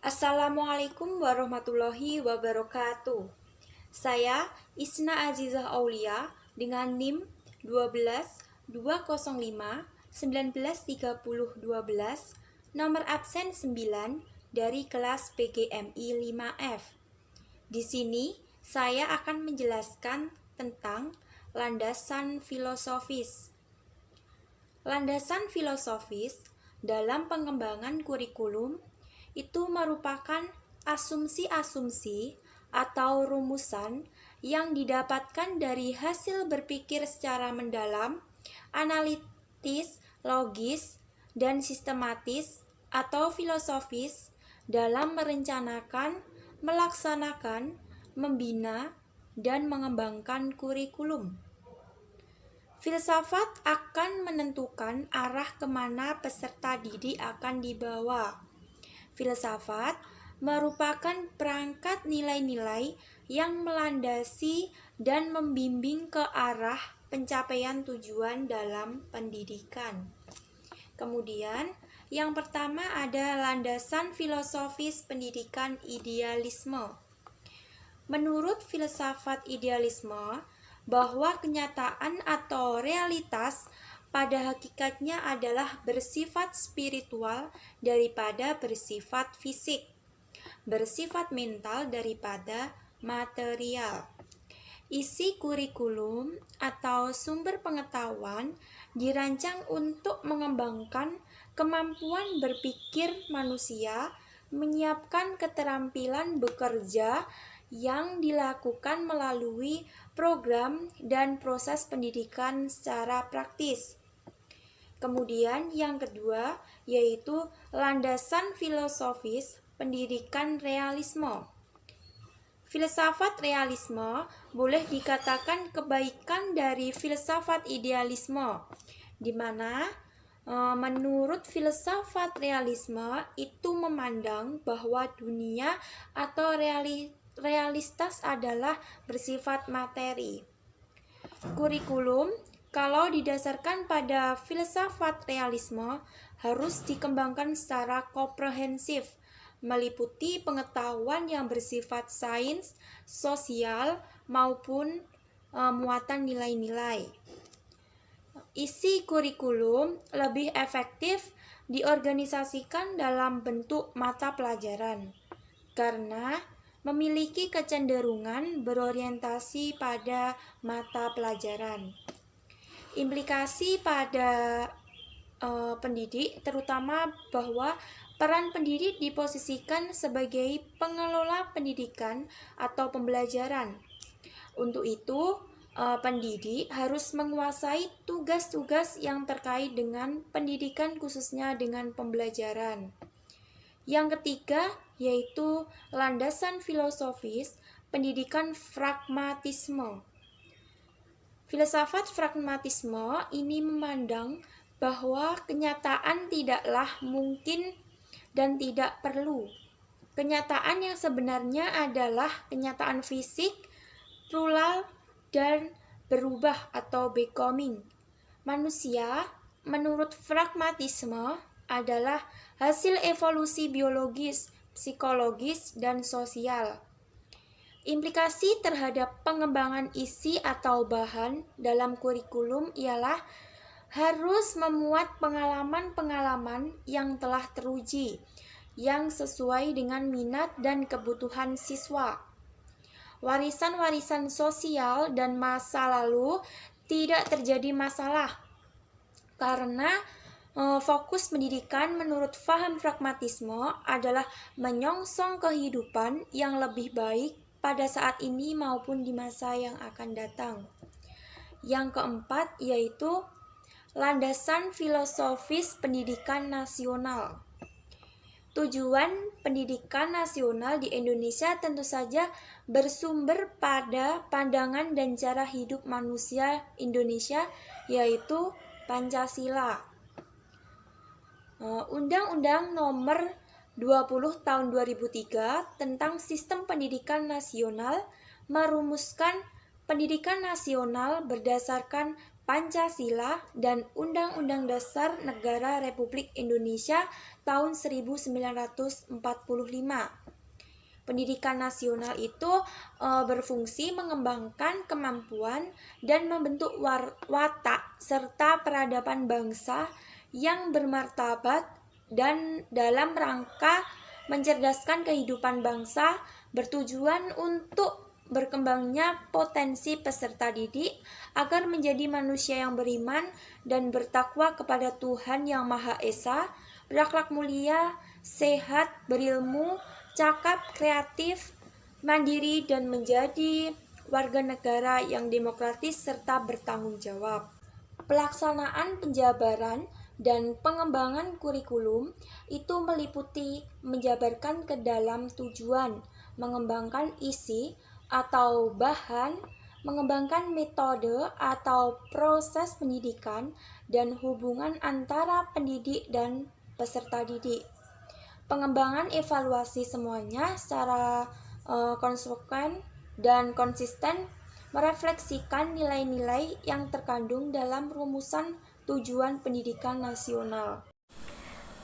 Assalamualaikum warahmatullahi wabarakatuh. Saya Isna Azizah Aulia dengan NIM 12 nomor absen 9 dari kelas PGMI 5F. Di sini saya akan menjelaskan tentang landasan filosofis. Landasan filosofis dalam pengembangan kurikulum itu merupakan asumsi-asumsi atau rumusan yang didapatkan dari hasil berpikir secara mendalam, analitis, logis, dan sistematis atau filosofis dalam merencanakan, melaksanakan, membina, dan mengembangkan kurikulum. Filsafat akan menentukan arah kemana peserta didik akan dibawa. Filsafat merupakan perangkat nilai-nilai yang melandasi dan membimbing ke arah pencapaian tujuan dalam pendidikan. Kemudian, yang pertama ada landasan filosofis pendidikan idealisme. Menurut filsafat idealisme, bahwa kenyataan atau realitas pada hakikatnya adalah bersifat spiritual daripada bersifat fisik, bersifat mental daripada material. Isi kurikulum atau sumber pengetahuan dirancang untuk mengembangkan kemampuan berpikir manusia, menyiapkan keterampilan bekerja yang dilakukan melalui program dan proses pendidikan secara praktis. Kemudian yang kedua yaitu landasan filosofis pendidikan realisme. Filsafat realisme boleh dikatakan kebaikan dari filsafat idealisme, di mana menurut filsafat realisme itu memandang bahwa dunia atau realitas adalah bersifat materi. Kurikulum kalau didasarkan pada filsafat realisme harus dikembangkan secara komprehensif, meliputi pengetahuan yang bersifat sains, sosial, maupun muatan nilai-nilai. Isi kurikulum lebih efektif diorganisasikan dalam bentuk mata pelajaran, karena memiliki kecenderungan berorientasi pada mata pelajaran. Implikasi pada pendidik terutama bahwa peran pendidik diposisikan sebagai pengelola pendidikan atau pembelajaran. Untuk itu, pendidik harus menguasai tugas-tugas yang terkait dengan pendidikan khususnya dengan pembelajaran. Yang ketiga yaitu landasan filosofis pendidikan pragmatisme. Filsafat pragmatisme ini memandang bahwa kenyataan tidaklah mungkin dan tidak perlu. Kenyataan yang sebenarnya adalah kenyataan fisik, plural, dan berubah atau becoming. Manusia, menurut pragmatisme, adalah hasil evolusi biologis, psikologis, dan sosial. Implikasi terhadap pengembangan isi atau bahan dalam kurikulum ialah harus memuat pengalaman-pengalaman yang telah teruji, yang sesuai dengan minat dan kebutuhan siswa. Warisan-warisan sosial dan masa lalu tidak terjadi masalah, karena fokus pendidikan menurut paham pragmatisme adalah menyongsong kehidupan yang lebih baik pada saat ini maupun di masa yang akan datang. Yang keempat yaitu landasan filosofis pendidikan nasional. Tujuan pendidikan nasional di Indonesia tentu saja bersumber pada pandangan dan cara hidup manusia Indonesia, yaitu Pancasila. Undang-Undang Nomor 20 Tahun 2003 tentang Sistem Pendidikan Nasional merumuskan pendidikan nasional berdasarkan Pancasila, dan Undang-Undang Dasar Negara Republik Indonesia tahun 1945. Pendidikan nasional itu berfungsi mengembangkan kemampuan dan membentuk watak serta peradaban bangsa yang bermartabat dan dalam rangka mencerdaskan kehidupan bangsa, bertujuan untuk berkembangnya potensi peserta didik agar menjadi manusia yang beriman dan bertakwa kepada Tuhan Yang Maha Esa, berakhlak mulia, sehat, berilmu, cakap, kreatif, mandiri, dan menjadi warga negara yang demokratis serta bertanggung jawab. Pelaksanaan penjabaran dan pengembangan kurikulum itu meliputi menjabarkan ke dalam tujuan, mengembangkan isi atau bahan, mengembangkan metode atau proses pendidikan, dan hubungan antara pendidik dan peserta didik. Pengembangan evaluasi semuanya secara konsekuen dan konsisten merefleksikan nilai-nilai yang terkandung dalam rumusan tujuan pendidikan nasional.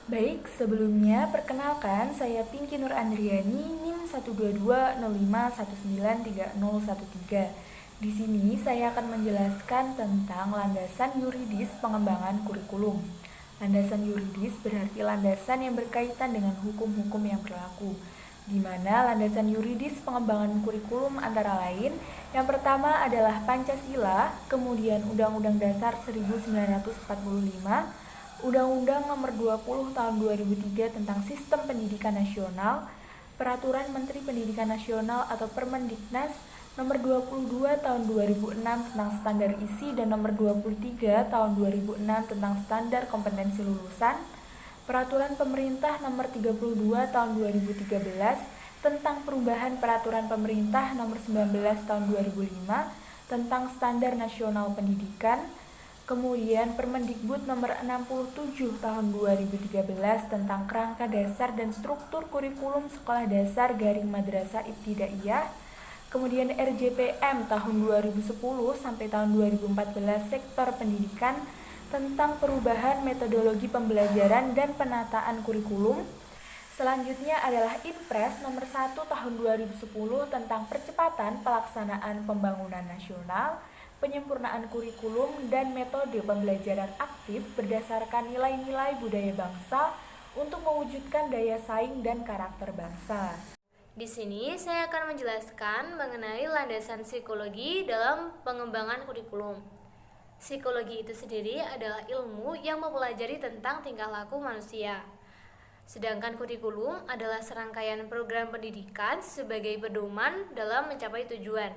Baik, sebelumnya perkenalkan saya Pinky Nur Andriani, NIM 12205193013. Di sini saya akan menjelaskan tentang landasan yuridis pengembangan kurikulum. Landasan yuridis berarti landasan yang berkaitan dengan hukum-hukum yang berlaku, di mana landasan yuridis pengembangan kurikulum antara lain yang pertama adalah Pancasila, kemudian Undang-Undang Dasar 1945, Undang-Undang Nomor 20 Tahun 2003 tentang Sistem Pendidikan Nasional, Peraturan Menteri Pendidikan Nasional atau Permendiknas Nomor 22 Tahun 2006 tentang Standar Isi dan Nomor 23 Tahun 2006 tentang Standar Kompetensi Lulusan, Peraturan Pemerintah Nomor 32 Tahun 2013 tentang perubahan Peraturan Pemerintah Nomor 19 Tahun 2005 tentang Standar Nasional Pendidikan, kemudian Permendikbud Nomor 67 Tahun 2013 tentang Kerangka Dasar dan Struktur Kurikulum Sekolah Dasar Garing Madrasah Ibtidaiyah, kemudian RJPM tahun 2010 sampai tahun 2014 Sektor Pendidikan tentang perubahan metodologi pembelajaran dan penataan kurikulum. Selanjutnya adalah Inpres Nomor 1 Tahun 2010 tentang percepatan pelaksanaan pembangunan nasional, penyempurnaan kurikulum dan metode pembelajaran aktif berdasarkan nilai-nilai budaya bangsa untuk mewujudkan daya saing dan karakter bangsa. Di sini saya akan menjelaskan mengenai landasan psikologi dalam pengembangan kurikulum. Psikologi itu sendiri adalah ilmu yang mempelajari tentang tingkah laku manusia. Sedangkan kurikulum adalah serangkaian program pendidikan sebagai pedoman dalam mencapai tujuan.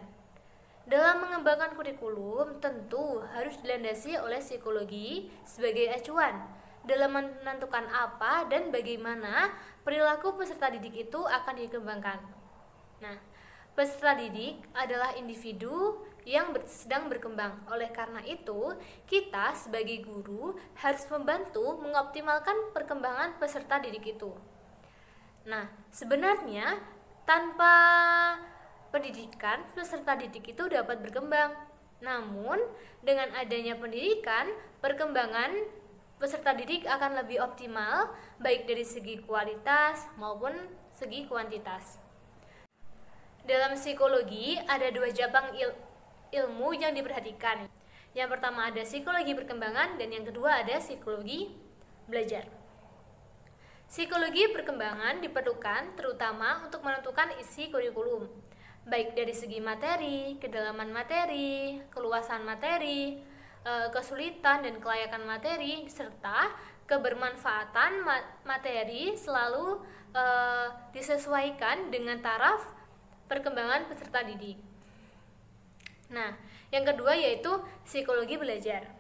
Dalam mengembangkan kurikulum tentu harus dilandasi oleh psikologi sebagai acuan dalam menentukan apa dan bagaimana perilaku peserta didik itu akan dikembangkan. Nah, peserta didik adalah individu yang sedang berkembang. Oleh karena itu, kita sebagai guru harus membantu mengoptimalkan perkembangan peserta didik itu. Nah, sebenarnya tanpa pendidikan, peserta didik itu dapat berkembang. Namun, dengan adanya pendidikan, perkembangan peserta didik akan lebih optimal, baik dari segi kualitas maupun segi kuantitas. Dalam psikologi, ada dua cabang ilmu yang diperhatikan. Yang pertama ada psikologi perkembangan dan yang kedua ada psikologi belajar. Psikologi perkembangan diperlukan terutama untuk menentukan isi kurikulum, baik dari segi materi, kedalaman materi, keluasan materi, kesulitan dan kelayakan materi, serta kebermanfaatan materi selalu disesuaikan dengan taraf perkembangan peserta didik. Nah, yang kedua yaitu psikologi belajar.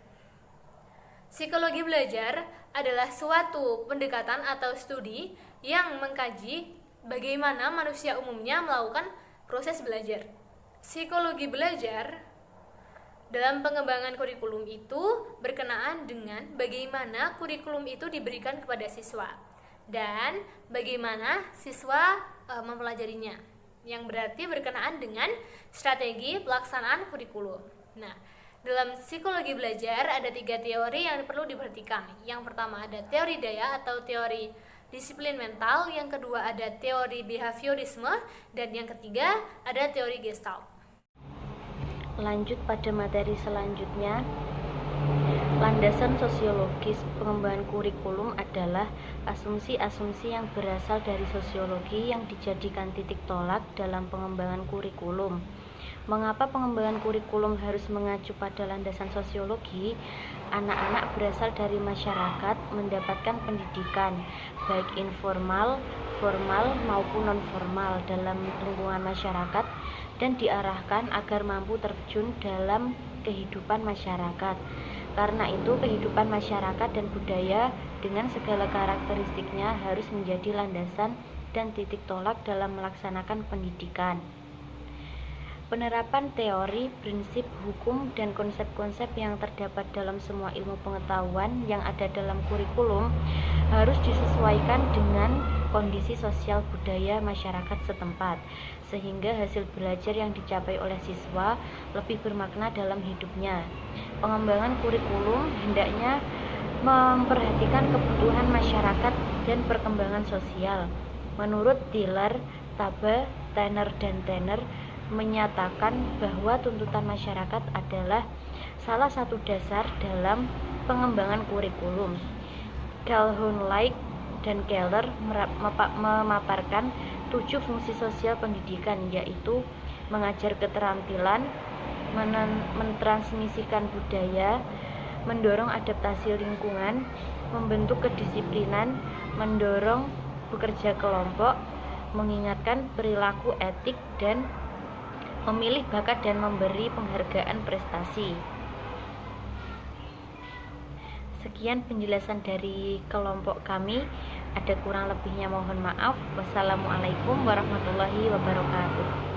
Psikologi belajar adalah suatu pendekatan atau studi yang mengkaji bagaimana manusia umumnya melakukan proses belajar. Psikologi belajar dalam pengembangan kurikulum itu berkenaan dengan bagaimana kurikulum itu diberikan kepada siswa dan bagaimana siswa mempelajarinya, yang berarti berkenaan dengan strategi pelaksanaan kurikulum. Nah, Dalam psikologi belajar ada 3 teori yang perlu diperhatikan. Yang pertama ada teori daya atau teori disiplin mental, yang kedua ada teori behaviorisme, dan yang ketiga ada teori gestalt. Lanjut pada materi selanjutnya, landasan sosiologis pengembangan kurikulum adalah asumsi-asumsi yang berasal dari sosiologi yang dijadikan titik tolak dalam pengembangan kurikulum. Mengapa pengembangan kurikulum harus mengacu pada landasan sosiologi? Anak-anak berasal dari masyarakat mendapatkan pendidikan, baik informal, formal, maupun non-formal dalam lingkungan masyarakat dan diarahkan agar mampu terjun dalam kehidupan masyarakat. Karena itu, kehidupan masyarakat dan budaya dengan segala karakteristiknya harus menjadi landasan dan titik tolak dalam melaksanakan pendidikan. Penerapan teori, prinsip, hukum, dan konsep-konsep yang terdapat dalam semua ilmu pengetahuan yang ada dalam kurikulum harus disesuaikan dengan kondisi sosial budaya masyarakat setempat, sehingga hasil belajar yang dicapai oleh siswa lebih bermakna dalam hidupnya. Pengembangan kurikulum hendaknya memperhatikan kebutuhan masyarakat dan perkembangan sosial. Menurut Tiller, Tabe, Tanner, dan Tanner menyatakan bahwa tuntutan masyarakat adalah salah satu dasar dalam pengembangan kurikulum. Calhoun Light dan Keller memaparkan 7 fungsi sosial pendidikan, yaitu mengajar keterampilan, mentransmisikan budaya, mendorong adaptasi lingkungan, membentuk kedisiplinan, mendorong bekerja kelompok, mengingatkan perilaku etik, dan memilih bakat dan memberi penghargaan prestasi. Sekian penjelasan dari kelompok kami. Ada kurang lebihnya mohon maaf. Wassalamualaikum warahmatullahi wabarakatuh.